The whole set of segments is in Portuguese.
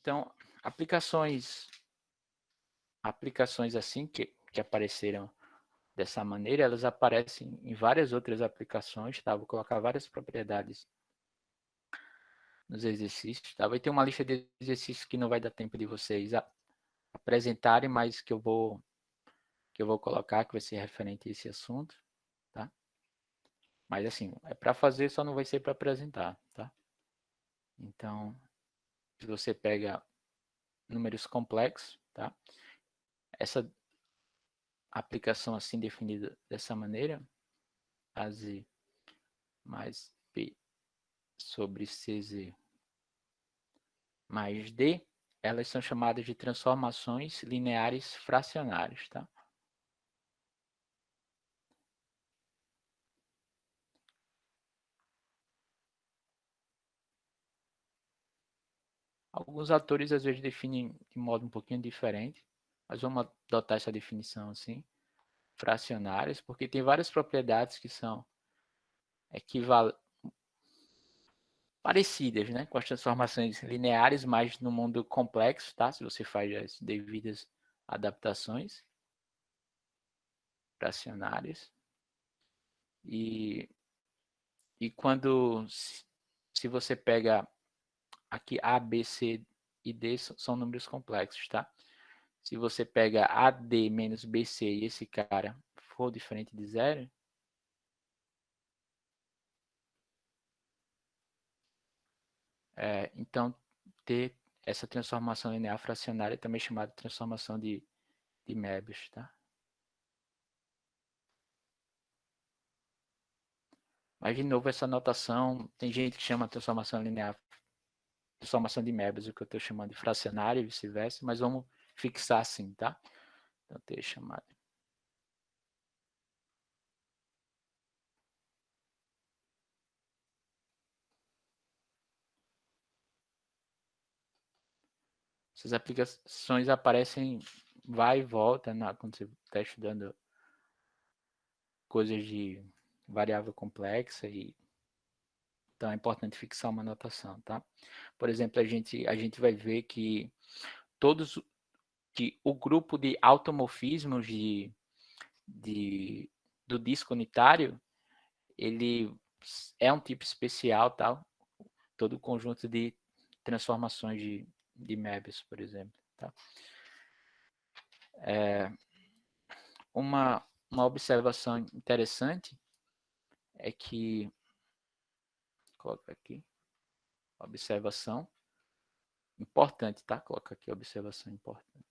Então, aplicações assim que apareceram dessa maneira, elas aparecem em várias outras aplicações, tá? Vou colocar várias propriedades nos exercícios, tá? Vai ter uma lista de exercícios que não vai dar tempo de vocês apresentarem, mas que eu vou colocar, que vai ser referente a esse assunto, tá? Mas assim, é para fazer, só não vai ser para apresentar, tá? Então, se você pega números complexos, tá? Essa aplicação assim definida dessa maneira, AZ mais B sobre CZ mais D, elas são chamadas de transformações lineares fracionárias, tá? Alguns autores às vezes definem de modo um pouquinho diferente, mas vamos adotar essa definição assim, fracionárias, porque tem várias propriedades que são parecidas, né, com as transformações lineares, mas no mundo complexo, tá? Se você faz as devidas adaptações fracionárias. E quando, se você pega aqui A, B, C e D são números complexos, tá? Se você pega AD menos BC e esse cara for diferente de zero, então ter essa transformação linear fracionária é também chamada de transformação de Möbius, tá? Mas de novo essa notação, tem gente que chama transformação linear, transformação de Möbius, o que eu estou chamando de fracionária e vice-versa, mas vamos fixar assim, tá? Então ter chamado. Essas aplicações aparecem, vai e volta, quando você está estudando coisas de variável complexa, e então é importante fixar uma notação, tá? Por exemplo, a gente vai ver que todos que o grupo de automorfismos de, do disco unitário, ele é um tipo especial, tá? Todo o conjunto de transformações de Möbius, por exemplo, tá? Uma observação interessante é que, coloca aqui, observação importante, tá? Coloca aqui observação importante.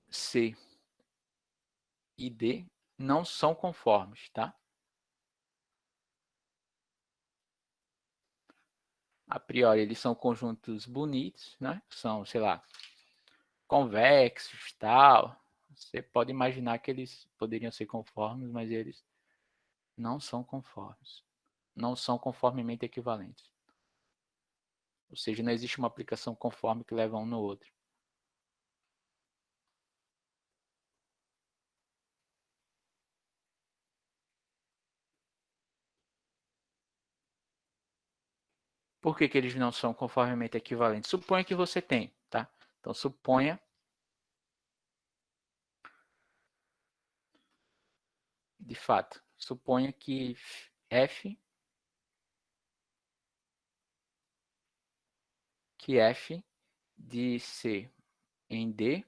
C e D não são conformes, tá? A priori, eles são conjuntos bonitos, né? São, sei lá, convexos, tal. Você pode imaginar que eles poderiam ser conformes, mas eles não são conformes. Não são conformemente equivalentes. Ou seja, não existe uma aplicação conforme que leva um no outro. Por que eles não são conformemente equivalentes? Suponha que você tem, tá? Então, suponha, de fato, suponha que F de C em D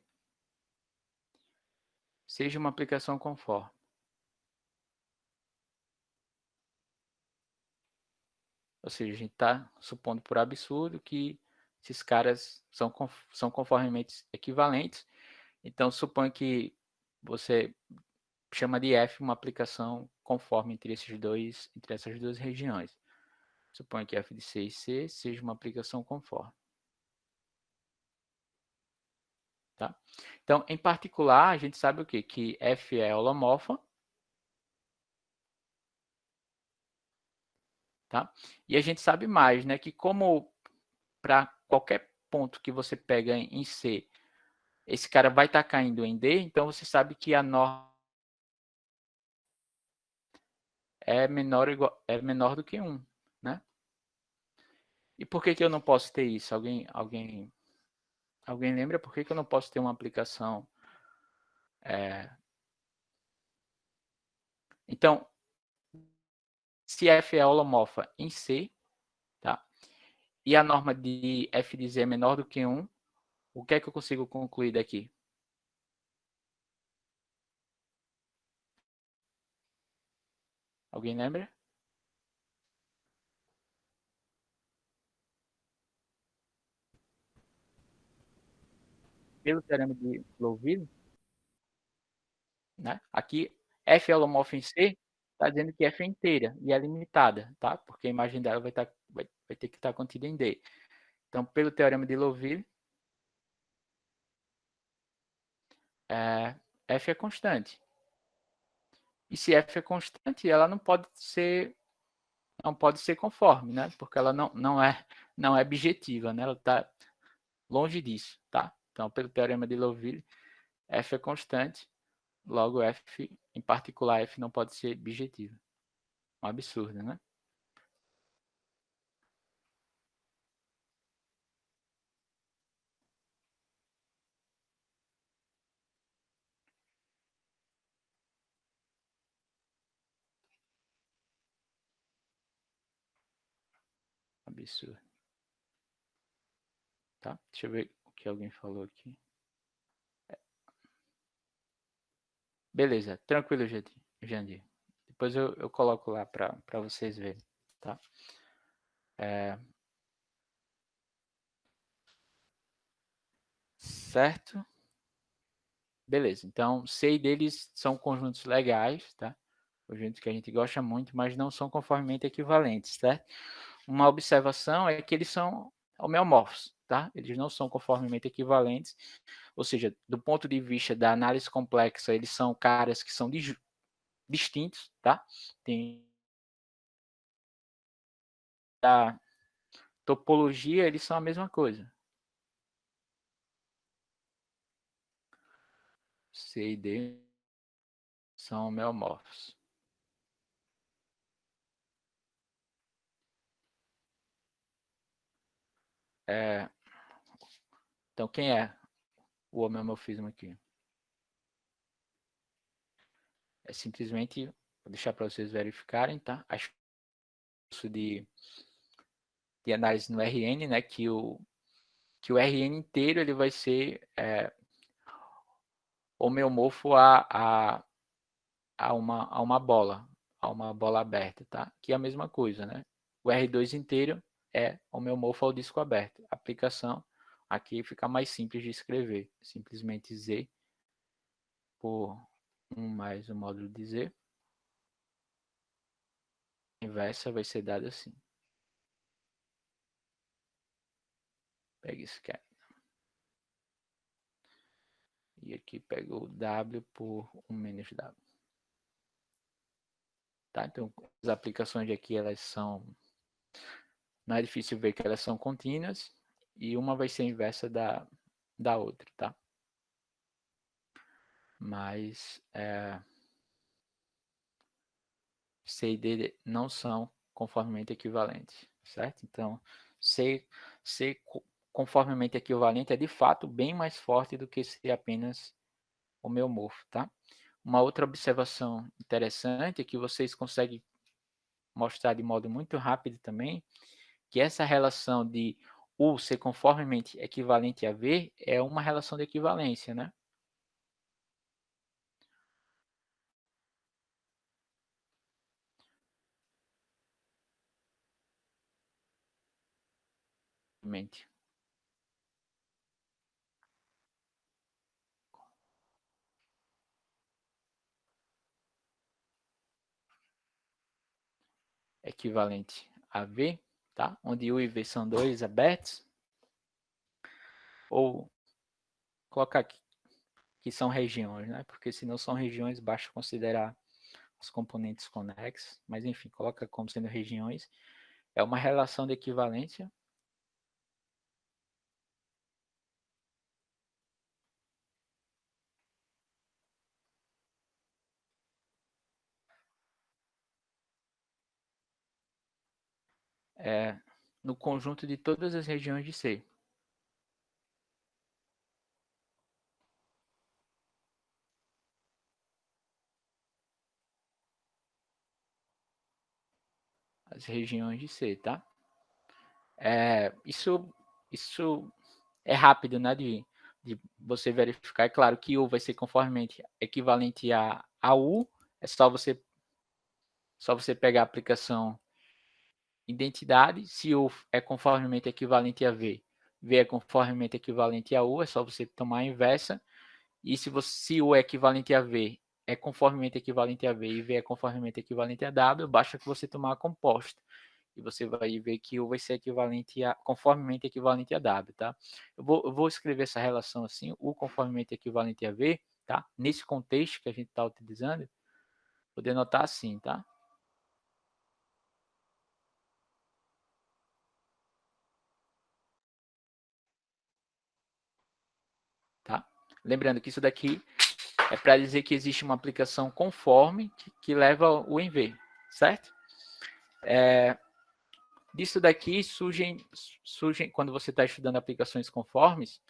seja uma aplicação conforme. Ou seja, a gente está supondo por absurdo que esses caras são conformemente equivalentes. Então, suponha que você chama de F uma aplicação conforme entre essas duas regiões. Suponha que F de C e C seja uma aplicação conforme. Tá? Então, em particular, a gente sabe o quê? Que F é holomorfa. Tá? E a gente sabe mais, né? Que como para qualquer ponto que você pega em C, esse cara vai estar caindo em D, então você sabe que a norma é menor do que 1, né? E por que que eu não posso ter isso? Alguém lembra por que que eu não posso ter uma aplicação? Então, se f é holomorfa em C, tá? E a norma de f de z é menor do que 1, o que é que eu consigo concluir daqui? Alguém lembra? Pelo teorema de Liouville, né? Aqui, f é holomorfa em C está dizendo que f é inteira e é limitada, tá? Porque a imagem dela vai ter que estar contida em D. Então, pelo teorema de Liouville, f é constante. E se f é constante, ela não pode ser conforme, né? Porque ela não é objetiva, né? Ela está longe disso, tá? Então, pelo teorema de Liouville, f é constante, logo f, em particular, f não pode ser bijetivo. Um absurdo, né? Absurdo, tá? Deixa eu ver o que alguém falou aqui. Beleza, tranquilo, Jandir. Depois eu coloco lá para vocês verem, tá? Certo? Beleza, então C deles são conjuntos legais, tá? Conjuntos que a gente gosta muito, mas não são conformemente equivalentes, certo? Uma observação é que eles são homeomorfos, tá? Eles não são conformemente equivalentes, ou seja, do ponto de vista da análise complexa, eles são caras que são distintos, tá? Tem a topologia, eles são a mesma coisa. C e D são homeomorfos. Então, quem é o homeomorfismo aqui? É simplesmente, vou deixar para vocês verificarem, tá? Acho de análise no RN, né? Que o RN inteiro ele vai ser homeomorfo a uma bola aberta, tá? Que é a mesma coisa, né? O R2 inteiro é homeomorfo ao disco aberto. A aplicação aqui fica mais simples de escrever. Simplesmente Z por 1 mais o módulo de Z. A inversa vai ser dada assim. Pega esse cara. E aqui pega o W por 1 menos W. Tá? Então, as aplicações aqui, elas são... Não é difícil ver que elas são contínuas e uma vai ser inversa da outra, tá? Mas C e D não são conformemente equivalentes, certo? Então, C conformemente equivalente é de fato bem mais forte do que ser apenas homeomorfo, tá? Uma outra observação interessante é que vocês conseguem mostrar de modo muito rápido também que essa relação de U ser conformemente equivalente a V é uma relação de equivalência, né? Equivalente a V, tá? Onde U e V são dois abertos, ou colocar aqui que são regiões, né? Porque se não são regiões, basta considerar os componentes conexos, mas enfim, coloca como sendo regiões. É uma relação de equivalência. no conjunto de todas as regiões de C. As regiões de C, tá? Isso é rápido, né, de você verificar. É claro que U vai ser conformemente equivalente a U, é só você pegar a aplicação identidade, se U é conformemente equivalente a V, V é conformemente equivalente a U, é só você tomar a inversa, e se U é equivalente a V, é conformemente equivalente a V e V é conformemente equivalente a W, basta que você tomar a composta. E você vai ver que U vai ser equivalente a, conformemente equivalente a W, tá? Eu vou escrever essa relação assim, U conformemente equivalente a V, tá? Nesse contexto que a gente está utilizando, poder notar assim, tá? Tá? Lembrando que isso daqui é para dizer que existe uma aplicação conforme que leva o em V, certo? Disso daqui surgem, quando você está estudando aplicações conformes,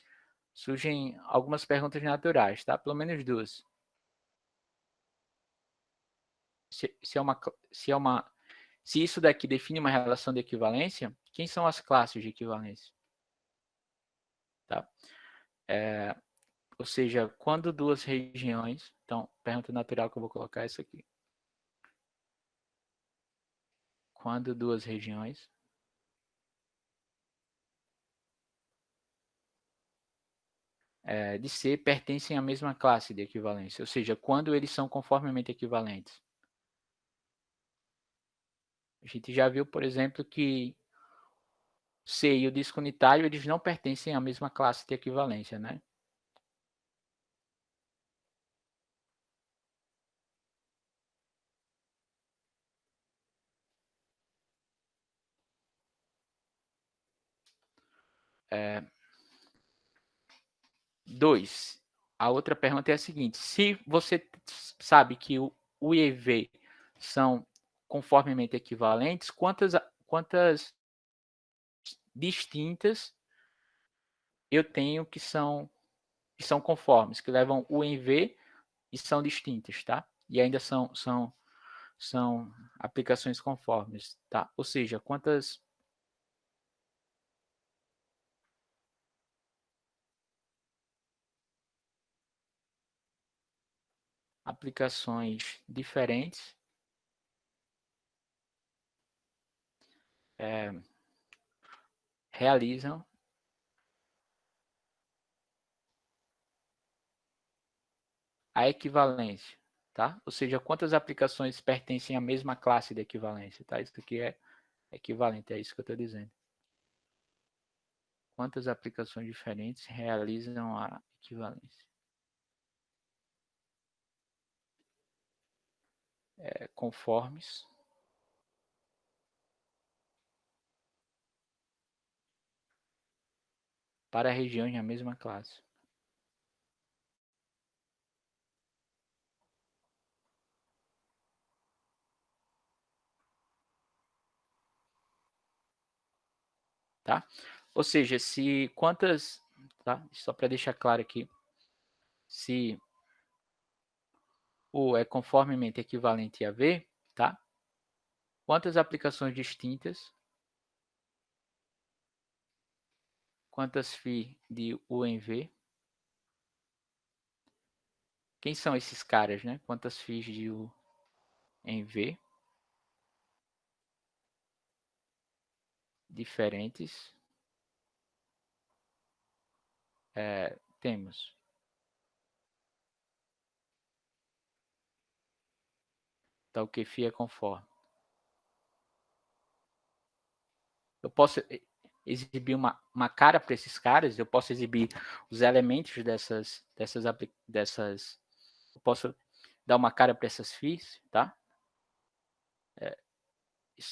surgem algumas perguntas naturais, tá? Pelo menos duas. Se é uma, se é uma, se isso daqui define uma relação de equivalência, quem são as classes de equivalência? Tá? Ou seja, quando duas regiões, então, pergunta natural que eu vou colocar é isso aqui. Quando duas regiões de C pertencem à mesma classe de equivalência, ou seja, quando eles são conformemente equivalentes. A gente já viu, por exemplo, que C e o disco unitário eles não pertencem à mesma classe de equivalência, né? Dois. A outra pergunta é a seguinte: se você sabe que o U e V são conformemente equivalentes, quantas distintas eu tenho que são conformes, que levam U em V e são distintas, tá? E ainda são aplicações conformes, tá? Ou seja, quantas aplicações diferentes realizam a equivalência, tá? Ou seja, quantas aplicações pertencem à mesma classe de equivalência, tá? Isso aqui é equivalente, é isso que eu estou dizendo. Quantas aplicações diferentes realizam a equivalência? Conformes para regiões da mesma classe. Tá? Ou seja, se quantas, tá? Só para deixar claro aqui, se O é conformemente equivalente a V, tá? Quantas aplicações distintas, quantas φ de U em V? Quem são esses caras, né? Quantas φ de U em V diferentes temos? Então, o que φ é conforme. Eu posso exibir uma cara para esses caras, eu posso exibir os elementos dessas eu posso dar uma cara para essas φs, tá?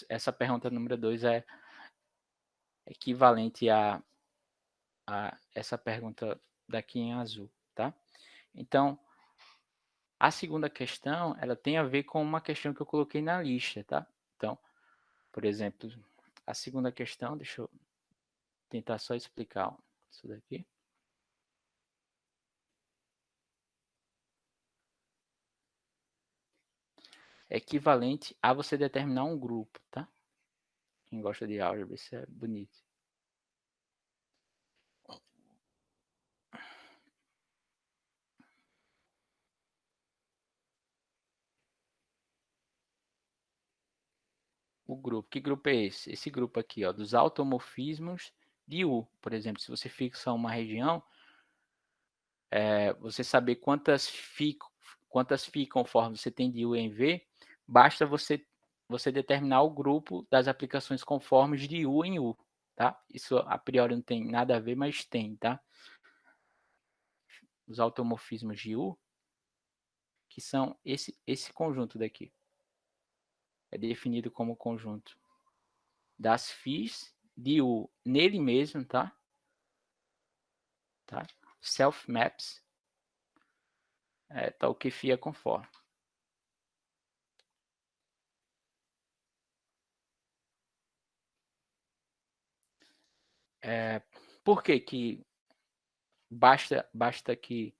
Essa pergunta número 2 é equivalente a essa pergunta daqui em azul, tá? Então, a segunda questão, ela tem a ver com uma questão que eu coloquei na lista, tá? Então, por exemplo, a segunda questão, deixa eu tentar só explicar isso daqui. É equivalente a você determinar um grupo, tá? Quem gosta de álgebra, isso é bonito. O grupo, que grupo é esse? Esse grupo aqui, ó, dos automorfismos de U. Por exemplo, se você fixa uma região, você saber quantas φ conforme você tem de U em V, basta você determinar o grupo das aplicações conformes de U em U, tá? Isso a priori não tem nada a ver, mas tem, tá? Os automorfismos de U, que são esse conjunto daqui. É definido como conjunto das φs de U nele mesmo, tá? Self maps, tal que φ é conforme. Por que que basta que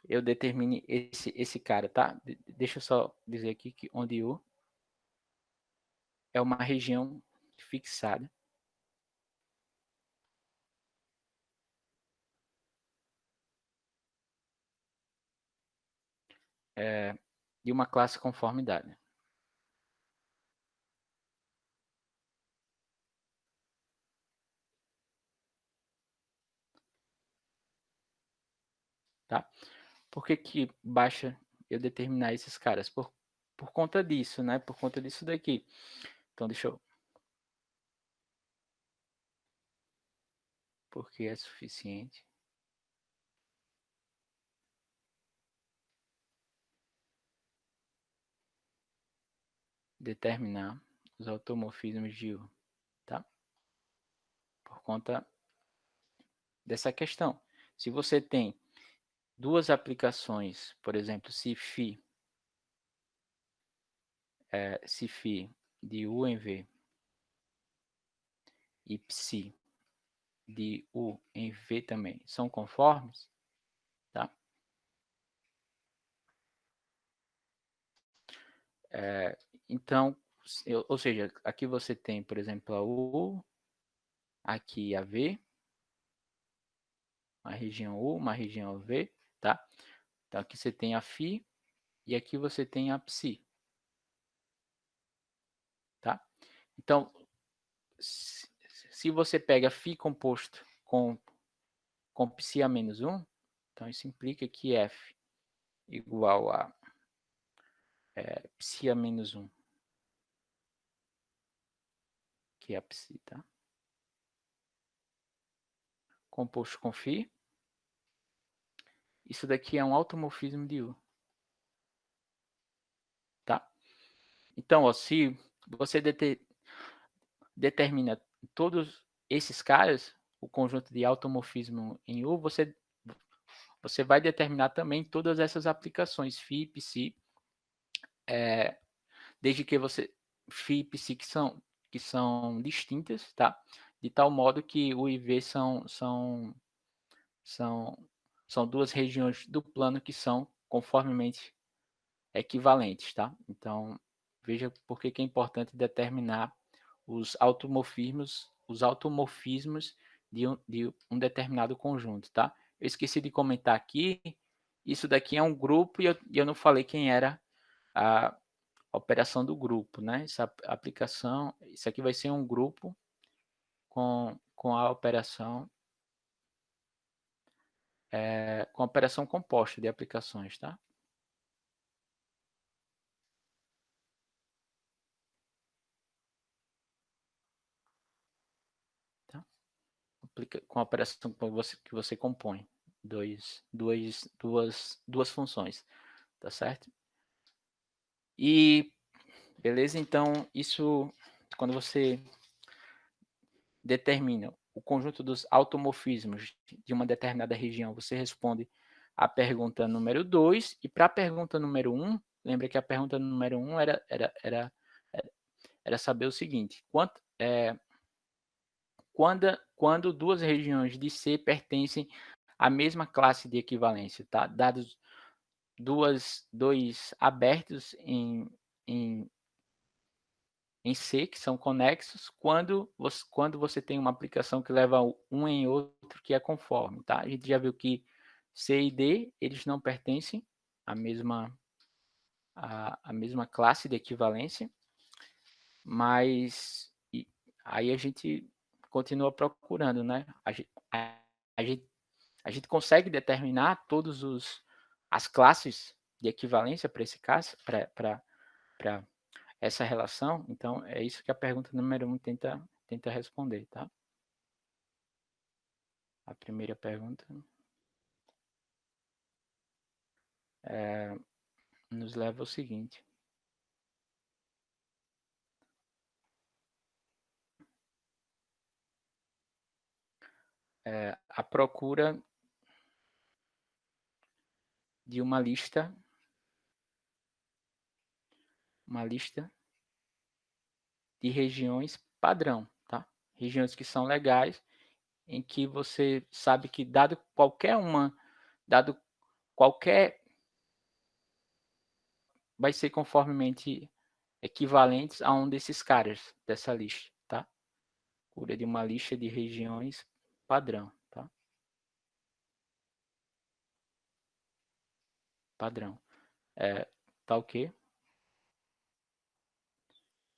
eu determine esse cara, tá? Deixa eu só dizer aqui que onde U é uma região fixada de uma classe conformidade. Tá? Por que que basta eu determinar esses caras? Por conta disso, né? Por conta disso daqui. Então, deixa eu... Porque é suficiente. Determinar os automorfismos de U, tá? Por conta dessa questão. Se você tem duas aplicações, por exemplo, se φ de U em V e psi de U em V também são conformes, tá? Então, ou seja, aqui você tem, por exemplo, a U, aqui a V, uma região U, uma região V, tá? Então, aqui você tem a φ e aqui você tem a psi, tá? Então, se você pega φ composto com psi a menos 1, então isso implica que F igual a psi a menos 1, que é a psi, tá? Composto com φ, isso daqui é um automorfismo de U, tá? Então, ó, se você determina todos esses caras, o conjunto de automorfismo em U, você vai determinar também todas essas aplicações φ, psi, desde que você φ e psi que são distintas, tá? De tal modo que U e V são, são duas regiões do plano que são conformemente equivalentes, tá? Então, veja por que é importante determinar os automorfismos de um determinado conjunto, tá? Eu esqueci de comentar aqui, isso daqui é um grupo e eu não falei quem era a operação do grupo, né? Essa aplicação, isso aqui vai ser um grupo com a operação com a operação composta de aplicações, tá? Tá? Com a operação que você compõe duas funções, tá certo? E beleza, então isso quando você determina o conjunto dos automorfismos de uma determinada região, você responde a pergunta número 2 e para a pergunta número 1, lembra que a pergunta número 1 era saber o seguinte, quando duas regiões de C pertencem à mesma classe de equivalência, tá? Dados dois abertos em, em C, que são conexos, quando você tem uma aplicação que leva um em outro que é conforme, tá? A gente já viu que C e D, eles não pertencem à mesma classe de equivalência, mas aí a gente continua procurando, né? A gente, a gente consegue determinar todas as classes de equivalência para esse caso, para essa relação. Então, é isso que a pergunta número 1 tenta responder, tá? A primeira pergunta nos leva ao seguinte. A procura de uma lista de regiões padrão, tá? Regiões que são legais, em que você sabe que dado qualquer, vai ser conformemente equivalentes a um desses caras dessa lista, tá? Procura de uma lista de regiões padrão, tá? Padrão. Tá ok?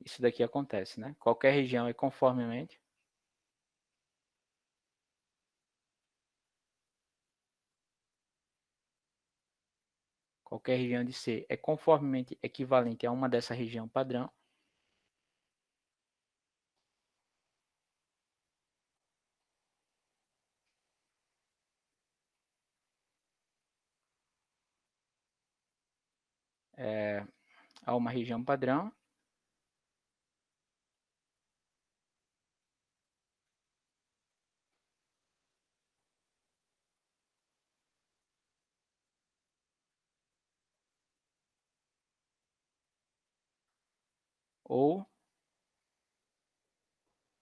Isso daqui acontece, né? Qualquer região é conformemente. Qualquer região de C é conformemente equivalente a uma dessa região padrão. A uma região padrão. Ou,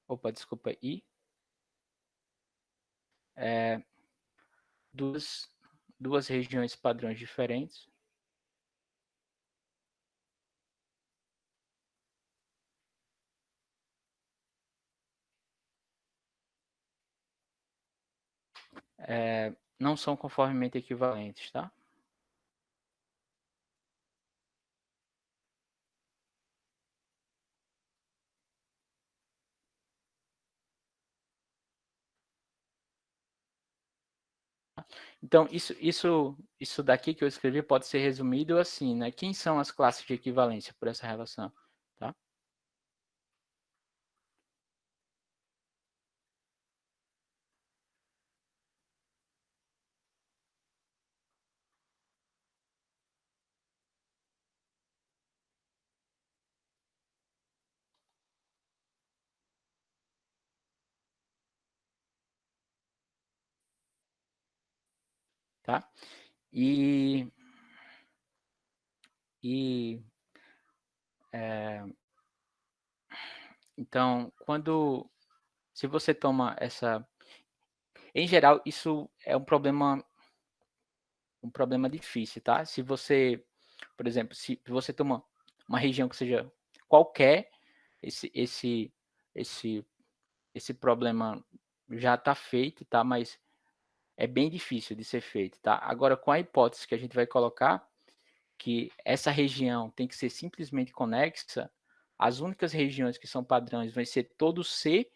opa, desculpa, e é, duas regiões padrões diferentes. Não são conformemente equivalentes, tá? Então, isso daqui que eu escrevi pode ser resumido assim, né? Quem são as classes de equivalência por essa relação, tá? Tá? E, e então, se você toma essa, em geral, isso é um problema difícil, tá? Se você, por exemplo, se você toma uma região que seja qualquer, esse esse esse esse problema já está feito, tá? Mas é bem difícil de ser feito, tá? Agora, com a hipótese que a gente vai colocar, que essa região tem que ser simplesmente conexa, as únicas regiões que são padrões vão ser todo C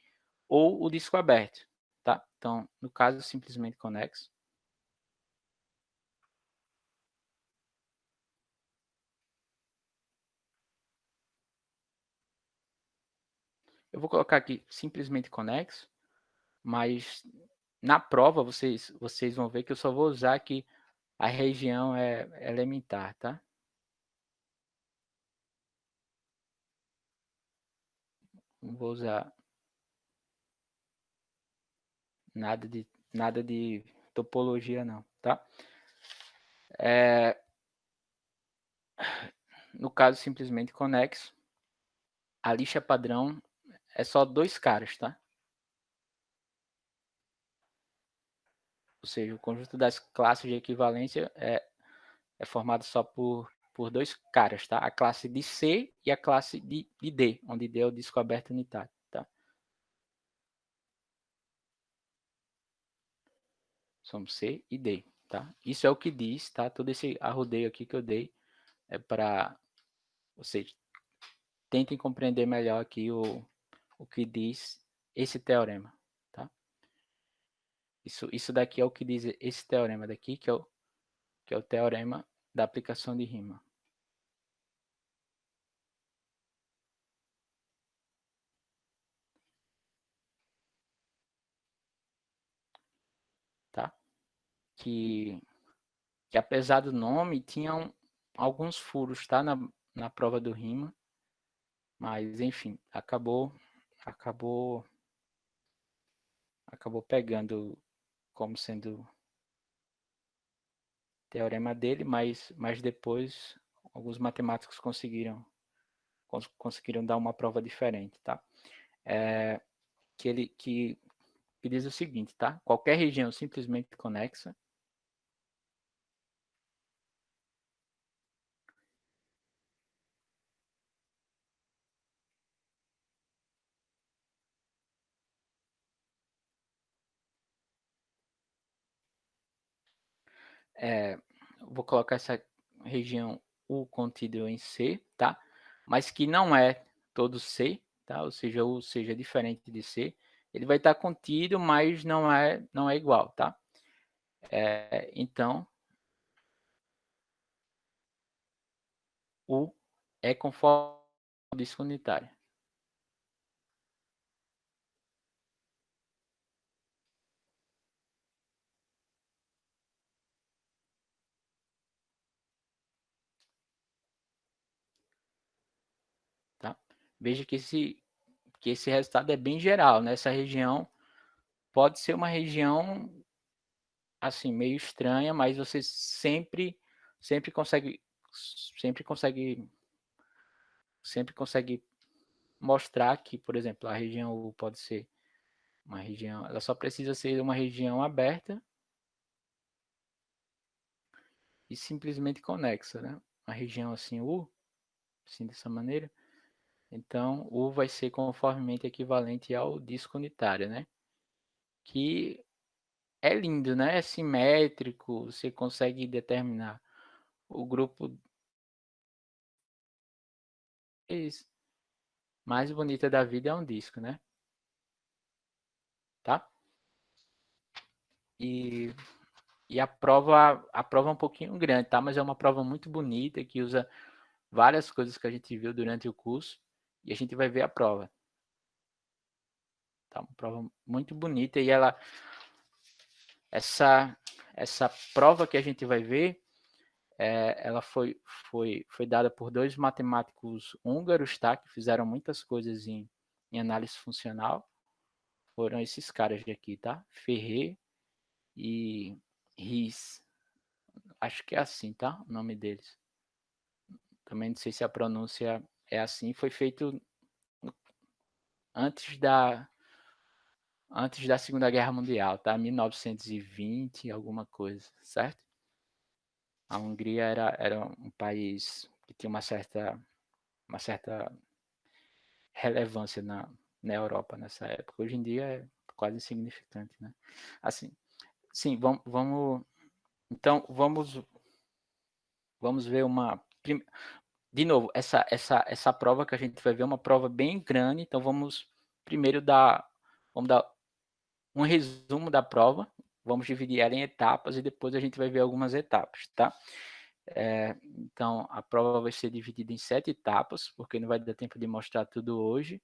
ou o disco aberto, tá? Então, no caso, simplesmente conexo. Eu vou colocar aqui simplesmente conexo, mas na prova vocês vão ver que eu só vou usar aqui a região é elementar, tá? Não vou usar nada de topologia não, tá? No caso simplesmente conexo, a lista padrão é só dois caras, tá? Ou seja, o conjunto das classes de equivalência é formado só por dois caras, tá? A classe de C e a classe de D, onde D é o disco aberto unitário, tá? São C e D, tá? Isso é o que diz, tá? Todo esse arrodeio aqui que eu dei é para vocês tentem compreender melhor aqui o que diz esse teorema, tá? Isso daqui é o que diz esse teorema daqui, que é o teorema da aplicação de Riemann, tá? Que, que apesar do nome, tinham alguns furos, tá? Na prova do Riemann, mas enfim, acabou, acabou pegando como sendo teorema dele, mas depois alguns matemáticos conseguiram dar uma prova diferente, tá? É, que diz o seguinte, tá? Qualquer região simplesmente conexa é, vou colocar essa região U contido em C, tá? Mas que não é todo C, tá? Ou seja, U seja diferente de C, ele vai estar contido, mas não é igual, tá? Então, U é conforme o disco unitário, tá? Veja que esse resultado é bem geral, né? Essa região pode ser uma região assim meio estranha, mas você sempre consegue sempre consegue sempre consegue mostrar que, por exemplo, a região U pode ser uma região, ela só precisa ser uma região aberta e simplesmente conexa, né? Uma região assim U, assim dessa maneira, então U vai ser conformemente equivalente ao disco unitário, né? Que é lindo, né? É simétrico, você consegue determinar o grupo mais bonita da vida é um disco, né? Tá? E, e a prova é um pouquinho grande, tá? Mas é uma prova muito bonita que usa várias coisas que a gente viu durante o curso e a gente vai ver a prova. Tá? Uma prova muito bonita e essa essa prova que a gente vai ver, ela foi dada por dois matemáticos húngaros, tá? Que fizeram muitas coisas em análise funcional. Foram esses caras aqui, tá? Ferrer e Ries. Acho que é assim, tá? O nome deles. Também não sei se a pronúncia é assim. Foi feito antes da antes da Segunda Guerra Mundial, tá? 1920, alguma coisa, certo? A Hungria era um país que tinha uma certa relevância na Europa nessa época. Hoje em dia é quase insignificante, né? Assim, sim, então vamos ver de novo, essa prova que a gente vai ver é uma prova bem grande, então primeiro vamos dar um resumo da prova, vamos dividir ela em etapas e depois a gente vai ver algumas etapas, tá? Então, a prova vai ser dividida em 7 etapas, porque não vai dar tempo de mostrar tudo hoje,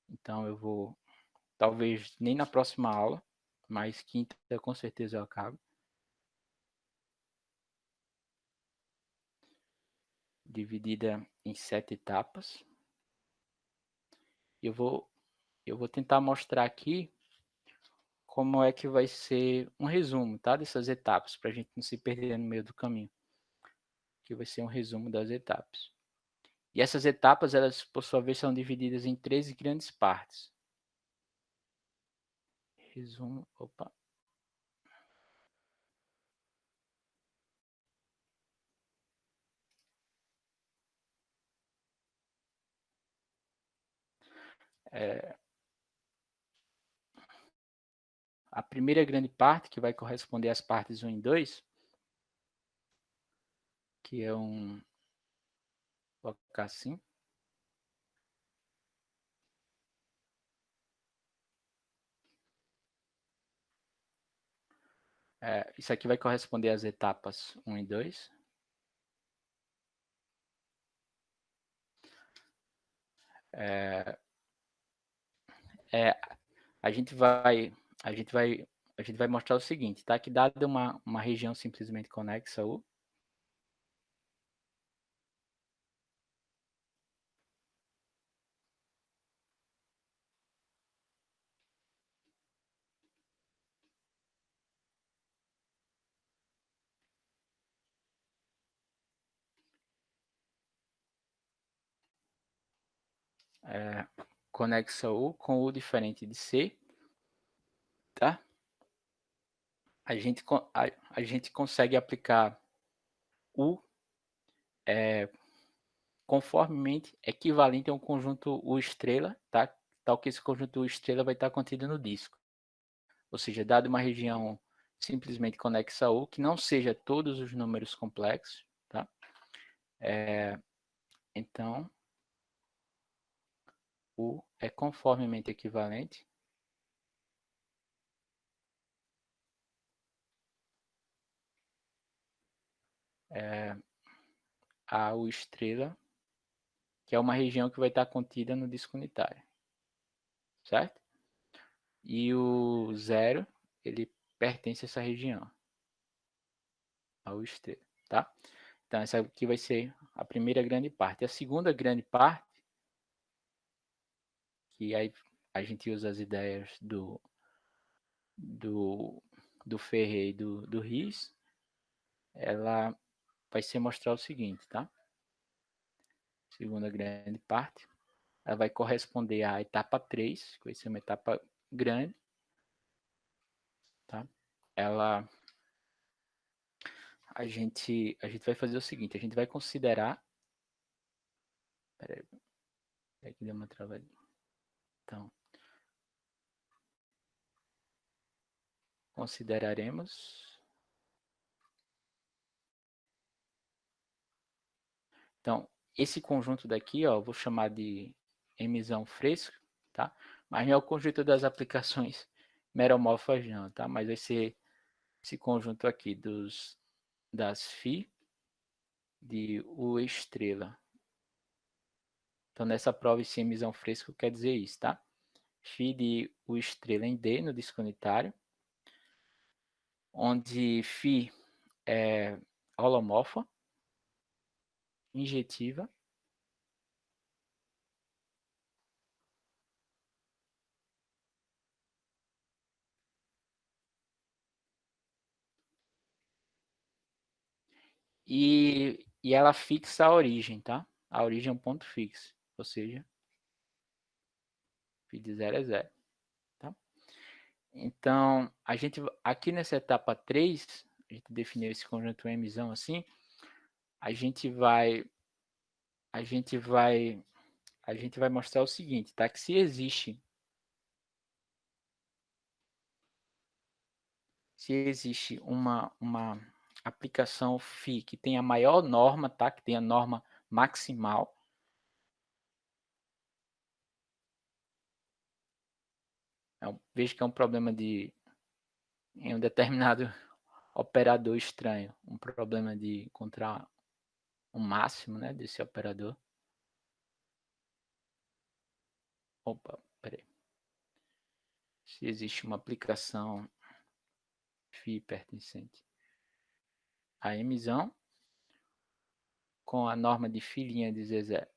então eu vou, talvez nem na próxima aula, mas quinta com certeza eu acabo. Dividida em 7 etapas. Eu vou, eu vou tentar mostrar aqui como é que vai ser um resumo, tá? Dessas etapas, para a gente não se perder no meio do caminho. Que vai ser um resumo das etapas. E essas etapas, elas, por sua vez, são divididas em 13 grandes partes. Resumo, opa. É, a primeira grande parte, que vai corresponder às partes 1 e 2, que é vou colocar assim. Isso aqui vai corresponder às etapas 1 e 2. É, é, a gente vai, a gente vai, a gente vai mostrar o seguinte, tá? Que dada uma região simplesmente conexa U, é, conexa U com U diferente de C, tá? A gente consegue aplicar U conformemente equivalente a um conjunto U estrela, tá? Tal que esse conjunto U estrela vai estar contido no disco. Ou seja, dado uma região simplesmente conexa a U, que não seja todos os números complexos, tá? Então, U é conformemente equivalente a U estrela, que é uma região que vai estar contida no disco unitário, certo? E o zero, ele pertence a essa região, a U estrela, tá? Então, essa aqui vai ser a primeira grande parte. A segunda grande parte, que aí a gente usa as ideias do, do Ferre e do Riz, ela vai ser mostrar o seguinte, tá? Segunda grande parte, ela vai corresponder à etapa 3, que vai ser uma etapa grande, tá? Ela, a gente vai fazer o seguinte, a gente vai considerar, peraí, aqui deu uma travadinha. Então, consideraremos, então, esse conjunto daqui, ó, eu vou chamar de emissão fresca, tá? Mas não é o conjunto das aplicações meromorfas não, tá? Mas vai ser esse conjunto aqui das φ de U estrela. Então, nessa prova, esse emissão fresco quer dizer isso, tá? Φ de U estrela em D, no disco unitário, onde φ é holomorfa, injetiva, e ela fixa a origem, tá? A origem é um ponto fixo, ou seja, φ de 0 é 0, tá? Então, a gente aqui nessa etapa 3, a gente definiu esse conjunto Mzão assim, a gente vai a gente vai a gente vai mostrar o seguinte, tá? Que se existe uma aplicação FI que tenha maior norma, tá? Que tenha norma maximal, vejo que é um problema em um determinado operador estranho, um problema de encontrar um máximo, né, desse operador. Opa, peraí. Se existe uma aplicação FI pertencente à emissão com a norma de filinha de Zezé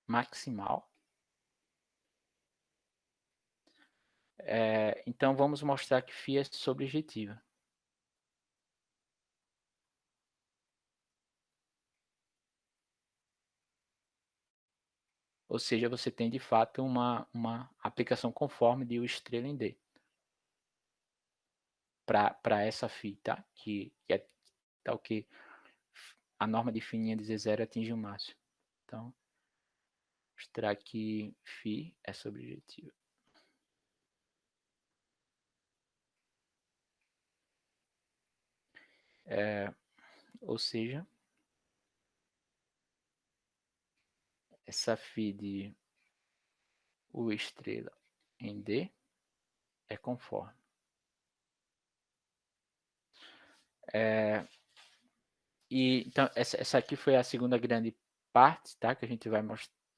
maximal, então vamos mostrar que φ é sobrejetiva. Ou seja, você tem de fato uma aplicação conforme de U estrela em D para essa φ, tá? Que é tal que a norma de fininha dizer zero atinge o máximo. Então, mostrar que φ é subjetiva. Ou seja, essa φ de U estrela em D é conforme. Então, essa aqui foi a segunda grande parte, tá? Que a gente vai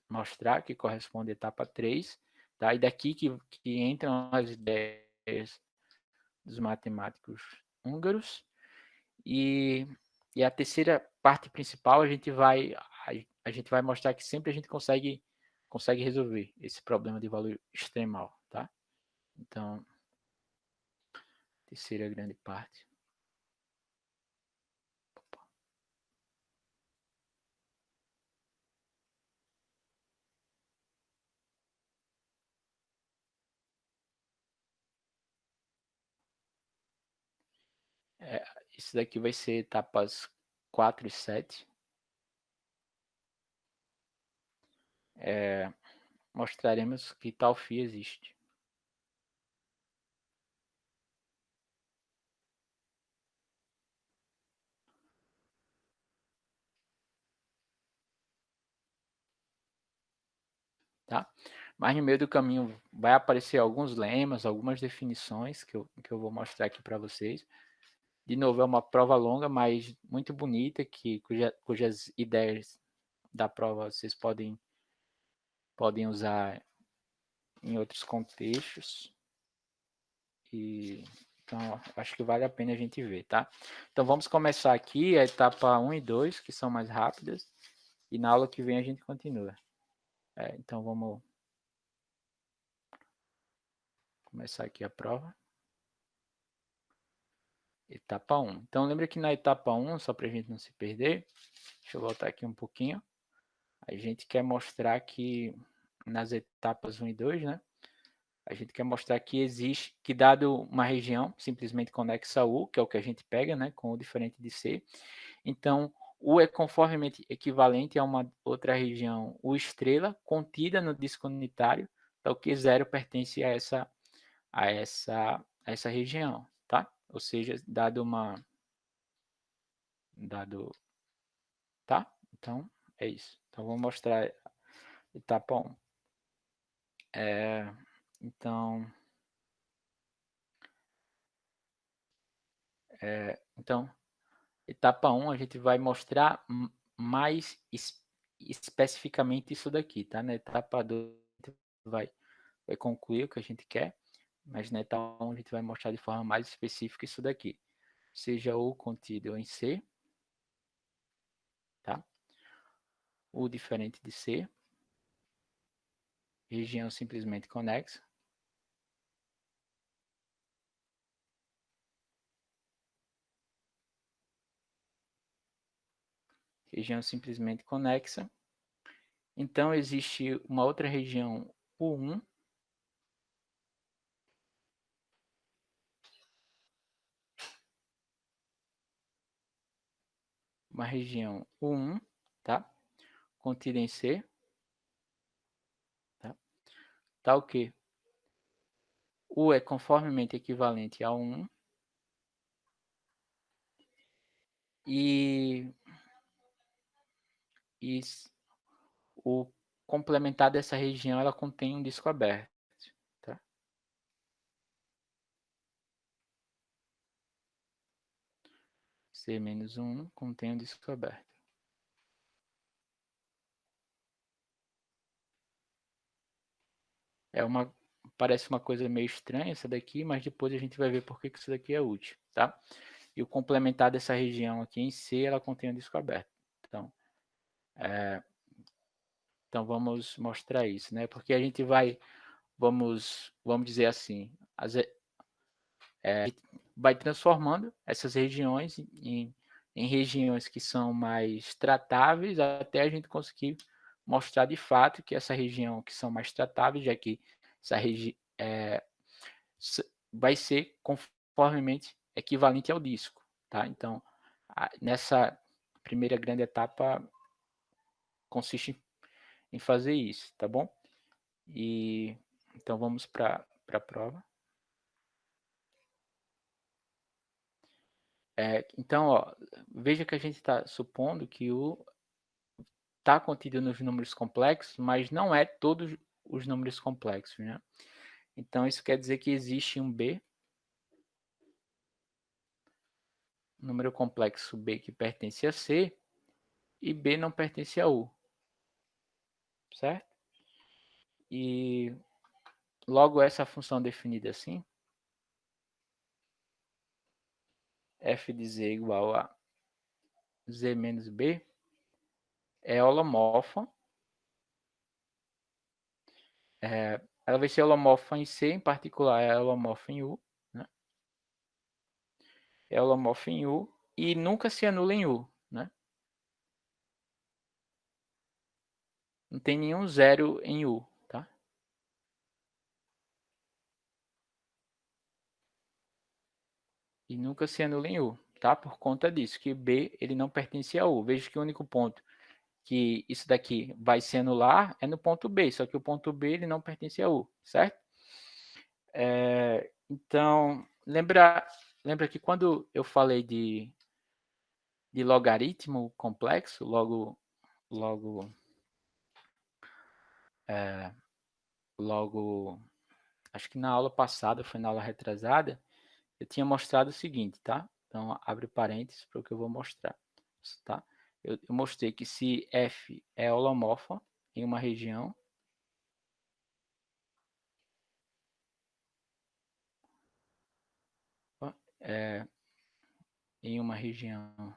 mostrar, que corresponde à etapa 3. Tá? E daqui que entram as ideias dos matemáticos húngaros. E a terceira parte principal, a gente vai mostrar que sempre a gente consegue resolver esse problema de valor extremal. Tá? Então, terceira grande parte. Isso daqui vai ser etapas 4 e 7. Mostraremos que tal φ existe. Tá? Mas no meio do caminho vai aparecer alguns lemas, algumas definições que eu vou mostrar aqui para vocês. De novo, é uma prova longa, mas muito bonita, cujas ideias da prova vocês podem usar em outros contextos. Então, acho que vale a pena a gente ver, tá? Então, vamos começar aqui a etapa 1 e 2, que são mais rápidas, e na aula que vem a gente continua. Então, vamos começar aqui a prova. Etapa 1. Então, lembra que na etapa 1, só para a gente não se perder, deixa eu voltar aqui um pouquinho, a gente quer mostrar que nas etapas 1 e 2, né, a gente quer mostrar que existe, que dado uma região simplesmente conexa a U, que é o que a gente pega, né, com U diferente de C, então U é conformemente equivalente a uma outra região U estrela contida no disco unitário, tal que zero pertence a essa região, tá? Ou seja, dado, tá? Então, é isso. Então, vou mostrar etapa 1. Então, então, etapa 1 a gente vai mostrar mais especificamente isso daqui, tá? Na etapa 2 a gente vai concluir o que a gente quer, mas na etapa 1 a gente vai mostrar de forma mais específica isso daqui. Seja o contido em C, tá? O diferente de C, região simplesmente conexa, região simplesmente conexa. Então, existe uma outra região U1, uma região U1, tá? Contida em C, tá? Tal que U é conformemente equivalente a 1 e, e o complementar dessa região ela contém um disco aberto, tá? C-1 contém um disco aberto. Parece uma coisa meio estranha essa daqui, mas depois a gente vai ver por que isso daqui é útil, tá? E o complementar dessa região aqui em C, ela contém um disco aberto. Então vamos mostrar isso, né? Porque a gente vamos dizer assim, vai transformando essas regiões em regiões que são mais tratáveis até a gente conseguir mostrar de fato que essa região que são mais tratáveis, já que essa vai ser conformemente equivalente ao disco, tá? Então, nessa primeira grande etapa consiste em fazer isso, tá bom? E então vamos para a prova. Então, ó, veja que a gente está supondo que o está contido nos números complexos, mas não é todos os números complexos, né? Então, isso quer dizer que existe um B, número complexo B que pertence a C, e B não pertence a U, certo? E logo essa função definida assim, f de z igual a z menos b, é holomorfa. Ela vai ser holomorfa em C, em particular é holomorfa em U, né? É holomorfa em U e nunca se anula em U, né? Não tem nenhum zero em U, tá? E nunca se anula em U, tá? Por conta disso, que B ele não pertence a U. Veja que o único ponto que isso daqui vai se anular é no ponto B, só que o ponto B ele não pertence a U, certo? Então, lembra que quando eu falei de logaritmo complexo, logo, é, logo, acho que na aula passada, foi na aula retrasada, eu tinha mostrado o seguinte, tá? Então, abre parênteses para o que eu vou mostrar, tá? Eu mostrei que se F é holomorfa em uma região, é, em uma região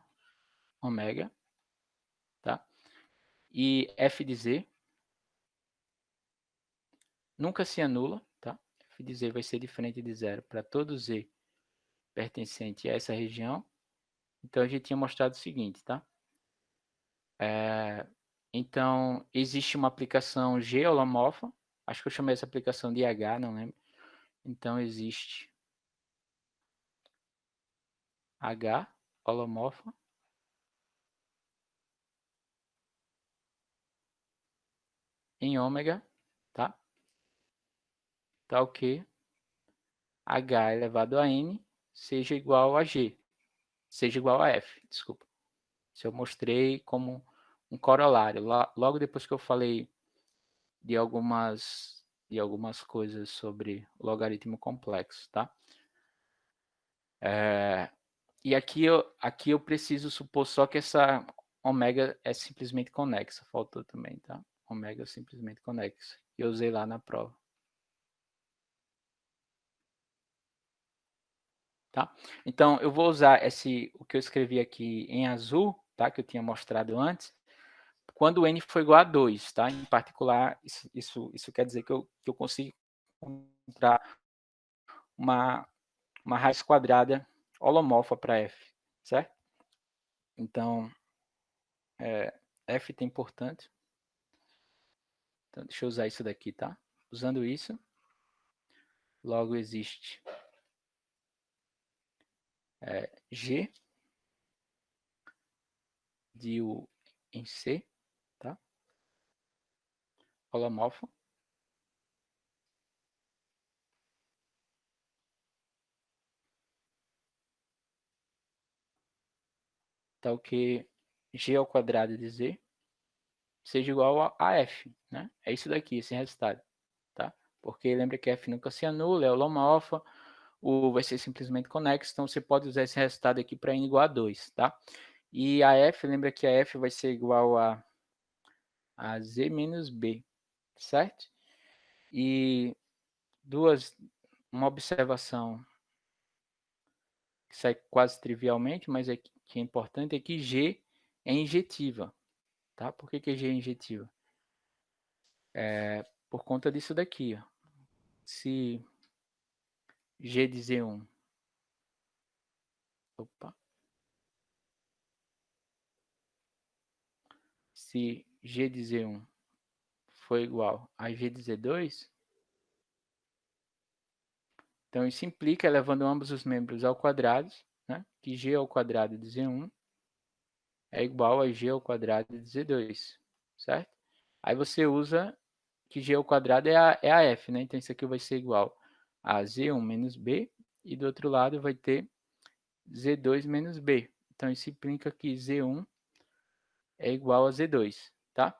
ômega, tá? E F de Z nunca se anula, tá? F de Z vai ser diferente de zero para todo Z pertencente a essa região. Então, a gente tinha mostrado o seguinte, tá? Então, existe uma aplicação G holomorfa, acho que eu chamei essa aplicação de H, não lembro. Então, existe H holomorfa em ômega, tá? Tal que H elevado a N seja igual a G, seja igual a F, desculpa. Isso eu mostrei como um corolário. Logo depois que eu falei de algumas coisas sobre logaritmo complexo, tá? E aqui eu preciso supor só que essa ômega é simplesmente conexa. Faltou também, tá? Ômega é simplesmente conexa. Eu usei lá na prova. Tá? Então, eu vou usar o que eu escrevi aqui em azul, tá? Que eu tinha mostrado antes, quando o n for igual a 2, tá? Em particular, isso quer dizer que eu consigo encontrar uma raiz quadrada holomorfa para f, certo? Então, f tem, portanto, então, deixa eu usar isso daqui, tá? Usando isso, logo existe G de U em C, tá? Holomorfa. Tal que G ao quadrado de Z seja igual a F, né? É isso daqui, esse resultado, tá? Porque lembra que F nunca se anula, é holomorfa, o vai ser simplesmente conexo, então você pode usar esse resultado aqui para n igual a 2, tá? E a F, lembra que a F vai ser igual a Z menos B, certo? E uma observação que sai quase trivialmente, mas que é importante, é que G é injetiva, tá? Por que G é injetiva? Por conta disso daqui, ó. Se G de Z1, opa, se G de Z1 for igual a g de Z2, então isso implica, elevando ambos os membros ao quadrado, né, que g ao quadrado de Z1 é igual a g ao quadrado de Z2, certo? Aí você usa que g ao quadrado é a f, né? Então isso aqui vai ser igual a Z1 menos B, e do outro lado vai ter Z2 menos B. Então isso implica que Z1 é igual a Z2, tá?